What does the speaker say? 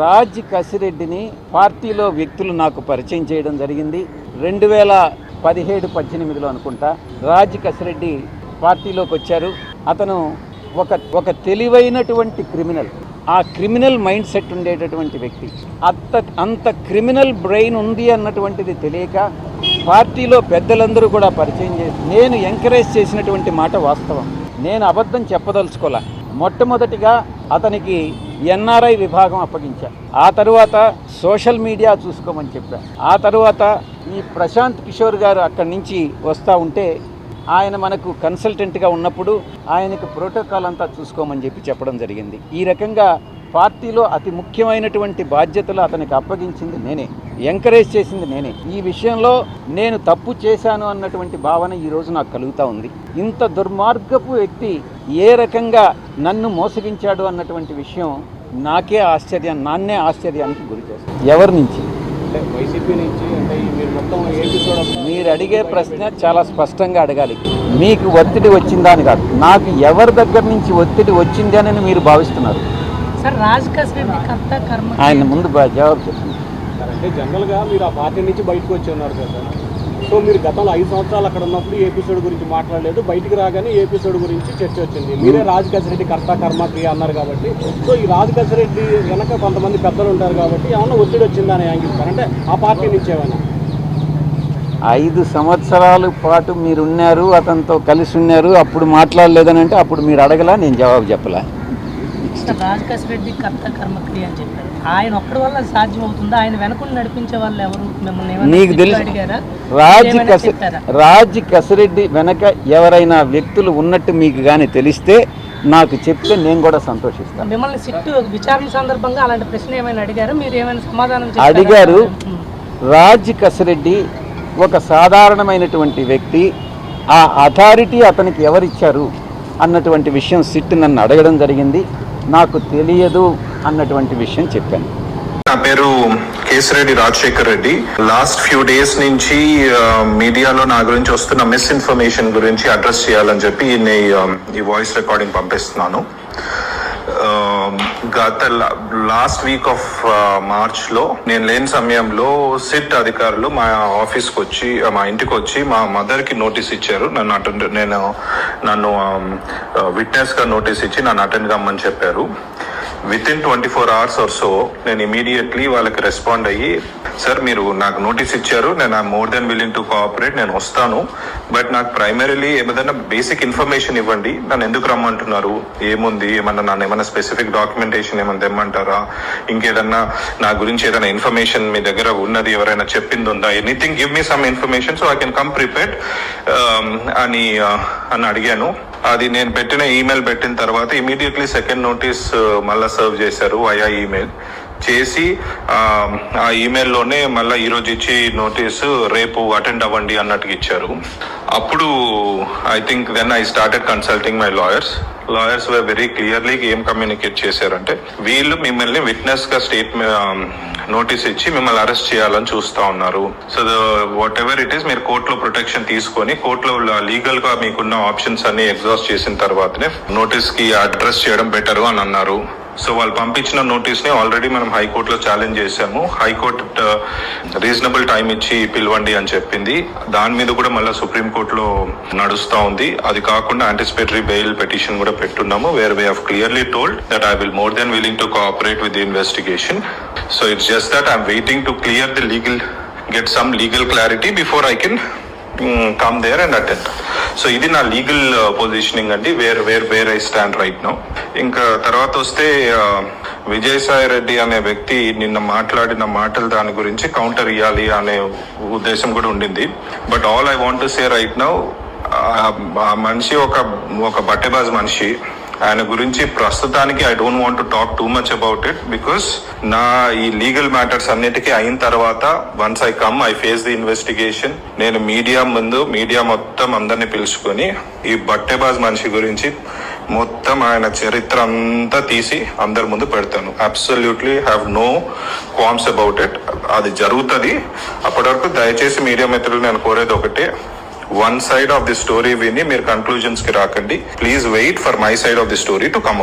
రాజ్ కసిరెడ్డిని పార్టీలో వ్యక్తులు నాకు పరిచయం చేయడం జరిగింది. 2017-18లో అనుకుంటా రాజ్ కసిరెడ్డి పార్టీలోకి వచ్చారు. అతను ఒక తెలివైనటువంటి క్రిమినల్, ఆ క్రిమినల్ మైండ్ సెట్ ఉండేటటువంటి వ్యక్తి. అంత క్రిమినల్ బ్రెయిన్ ఉంది అన్నటువంటిది తెలియక పార్టీలో పెద్దలందరూ కూడా పరిచయం చేసి నేను ఎంకరేజ్ చేసినటువంటి మాట వాస్తవం. నేను అబద్ధం చెప్పదలుచుకోలే. మొట్టమొదటిగా అతనికి ఎన్ఆర్ఐ విభాగం అప్పగించా. ఆ తరువాత సోషల్ మీడియా చూసుకోమని చెప్పా. ఆ తరువాత ఈ ప్రశాంత్ కిషోర్ గారు అక్కడి నుంచి వస్తూ ఉంటే ఆయన మనకు కన్సల్టెంట్గా ఉన్నప్పుడు ఆయనకు ప్రోటోకాల్ అంతా చూసుకోమని చెప్పడం జరిగింది. ఈ రకంగా పార్టీలో అతి ముఖ్యమైనటువంటి బాధ్యతలు అతనికి అప్పగించింది నేనే, ఎంకరేజ్ చేసింది నేనే. ఈ విషయంలో నేను తప్పు చేశాను అన్నటువంటి భావన ఈరోజు నాకు కలుగుతూ ఉంది. ఇంత దుర్మార్గపు వ్యక్తి ఏ రకంగా నన్ను మోసగించాడు అన్నటువంటి విషయం నాన్నే ఆశ్చర్యానికి గురి చేస్తుంది. ఎవరి నుంచి? వైసీపీ నుంచి. మీరు అడిగే ప్రశ్న చాలా స్పష్టంగా అడగాలి. మీకు ఒత్తిడి వచ్చిందా అని కాదు, నాకు ఎవరి దగ్గర నుంచి ఒత్తిడి వచ్చింది అని మీరు భావిస్తున్నారు? ఆయన ముందు జవాబు చెప్తున్నారు. అంటే జనరల్గా మీరు ఆ పార్టీ నుంచి బయటకు వచ్చి ఉన్నారు కదా, సో మీరు గతంలో 5 సంవత్సరాలు అక్కడ ఉన్నప్పుడు ఎపిసోడ్ గురించి మాట్లాడలేదు, బయటికి రాగానే ఎపిసోడ్ గురించి చర్చ వచ్చింది. మీరే రాజ్ కసిరెడ్డి కర్త కర్మ క్రియ అన్నారు కాబట్టి, సో ఈ రాజ్ కసిరెడ్డి వెనక కొంతమంది పెద్దలు ఉంటారు కాబట్టి ఏమన్నా ఒత్తిడి వచ్చిందని యాంగిస్తారు అంటే ఆ పార్టీ నుంచి ఏమన్నా? 5 సంవత్సరాల పాటు మీరున్నారు, అతనితో కలిసి ఉన్నారు, అప్పుడు మాట్లాడలేదని అంటే అప్పుడు మీరు అడగలా, నేను జవాబు చెప్పలా. రాజ్ కసిరెడ్డి కర్త కర్మక్రియ అని చెప్పారు. ఆయన ఒక్కడి వల్ల సాధ్యం అవుతుందా? ఆయన వెనకుని నడిపించే వాళ్ళు ఎవరు? మిమ్మల్ని నీకు తెలుసు, రాజ్ కసిరెడ్డి వెనక ఎవరైనా వ్యక్తులు ఉన్నట్టు మీకు కానీ తెలిస్తే నాకు చెప్తే నేను కూడా సంతోషిస్తాను. మిమ్మల్ని సిట్టు విచారణ సందర్భంగా అలాంటి ప్రశ్న ఏమైనా అడిగారు? మీరు ఏమైనా సమాధానం అడిగారు? రాజ్ కసిరెడ్డి ఒక సాధారణమైనటువంటి వ్యక్తి. ఆ అథారిటీ అతనికి ఎవరిచ్చారు అన్నటువంటి విషయం సిట్ నన్ను అడగడం జరిగింది. నాకు తెలియదు అన్నటువంటి విషయం చెప్పాను. నా పేరు Kesireddy Rajasekhar Reddy. Last few days నుంచి మీడియాలో నా గురించి వస్తున్న మిస్ఇన్ఫర్మేషన్ గురించి అడ్రస్ చేయాలని చెప్పి ఈ వాయిస్ రికార్డింగ్ పంపిస్తున్నాను. గత లాస్ట్ వీక్ ఆఫ్ మార్చ్లో నేను లేని సమయంలో సిట్ అధికారులు మా ఆఫీస్కి వచ్చి, మా ఇంటికి వచ్చి మా మదర్కి నోటీస్ ఇచ్చారు. నన్ను విట్నెస్గా నోటీస్ ఇచ్చి నన్ను అటెండ్ కమ్మని చెప్పారు. వితిన్ 24 hours ఆర్ సో నేను ఇమీడియట్లీ వాళ్ళకి రెస్పాండ్ అయ్యి, సార్ మీరు నాకు నోటీస్ ఇచ్చారు, నేను more than willing to cooperate, నేను వస్తాను, బట్ నాకు ప్రైమరీలీ ఏదైనా బేసిక్ ఇన్ఫర్మేషన్ ఇవ్వండి, నన్ను ఎందుకు రమ్మంటున్నారు, ఏముంది, ఏమన్నా స్పెసిఫిక్ డాక్యుమెంటేషన్ ఏమన్నా తెమ్మంటారా, ఇంకేదన్నా నా గురించి ఏదైనా ఇన్ఫర్మేషన్ మీ దగ్గర ఉన్నది ఎవరైనా చెప్పింది ఉందా, anything give me some information so I can come prepared అని అడిగాను. అది నేను పెట్టిన ఈమెయిల్ పెట్టిన తర్వాత ఇమీడియట్లీ సెకండ్ నోటీస్ మళ్ళీ సర్వ్ చేశారు వయా ఈమెయిల్ చేసి, ఆ ఈమెయిల్లోనే మళ్ళీ ఈరోజు ఇచ్చి నోటీసు రేపు అటెండ్ అవ్వండి అన్నట్టుగా ఇచ్చారు. అప్పుడు I think then I started consulting my lawyers were very clearly ఏం కమ్యూనికేట్ చేశారంటే, వీళ్ళు మిమ్మల్ని విట్నెస్ గా నోటీస్ ఇచ్చి మిమ్మల్ని అరెస్ట్ చేయాలని చూస్తా ఉన్నారు. So what ever it is, మీరు కోర్టులో ప్రొటెక్షన్ తీసుకొని కోర్టులో లీగల్ గా మీకున్న ఆప్షన్స్ అన్ని ఎగ్జాస్ట్ చేసిన తర్వాతనే నోటీస్ కి అడ్రస్ చేయడం బెటర్ అని అన్నారు. సో వాళ్ళు పంపించిన నోటీస్ ని ఆల్రెడీ మనం హైకోర్టులో ఛాలెంజ్ చేశాము. హైకోర్టు రీజనబుల్ టైం ఇచ్చి పిలవండి అని చెప్పింది. దాని మీద కూడా మళ్ళీ సుప్రీంకోర్టులో నడుస్తా ఉంది. అది కాకుండా యాంటిసిపేటరీ బెయిల్ పిటిషన్ కూడా పెట్టున్నాము, where we have clearly told that I will more than willing to cooperate with the investigation. So it's just that I'm waiting to clear the legal, get some legal clarity before I can come there and attend. So ఇది నా legal positioning అండి, where I stand right now. ఇంకా తర్వాత వస్తే విజయసాయి రెడ్డి అనే వ్యక్తి నిన్న మాట్లాడిన మాటలు దాని గురించి కౌంటర్ ఇవ్వాలి అనే ఉద్దేశం కూడా ఉండింది. But all I want to say right now, ఆ మనిషి ఒక బట్టెబాజ్ మనిషి. ఆయన గురించి ప్రస్తుతానికి I don't want to talk too much about it, because నా ఈ లీగల్ మ్యాటర్స్ అన్నిటికీ అయిన తర్వాత once I come I face the investigation, నేను మీడియా మొత్తం అందరినీ పిలుచుకొని ఈ బట్టెబాజ్ మనిషి గురించి మొత్తం ఆయన చరిత్ర అంతా తీసి అందరి ముందు పెడతాను. Absolutely have no qualms about it. అది జరుగుతుంది. అప్పటి వరకు దయచేసి మీడియా మిత్రులు నేను కోరేది ఒకటే, one side of the story విని మీరు కన్క్లూజన్స్ కి రాకండి. Please wait for my side of the story to come.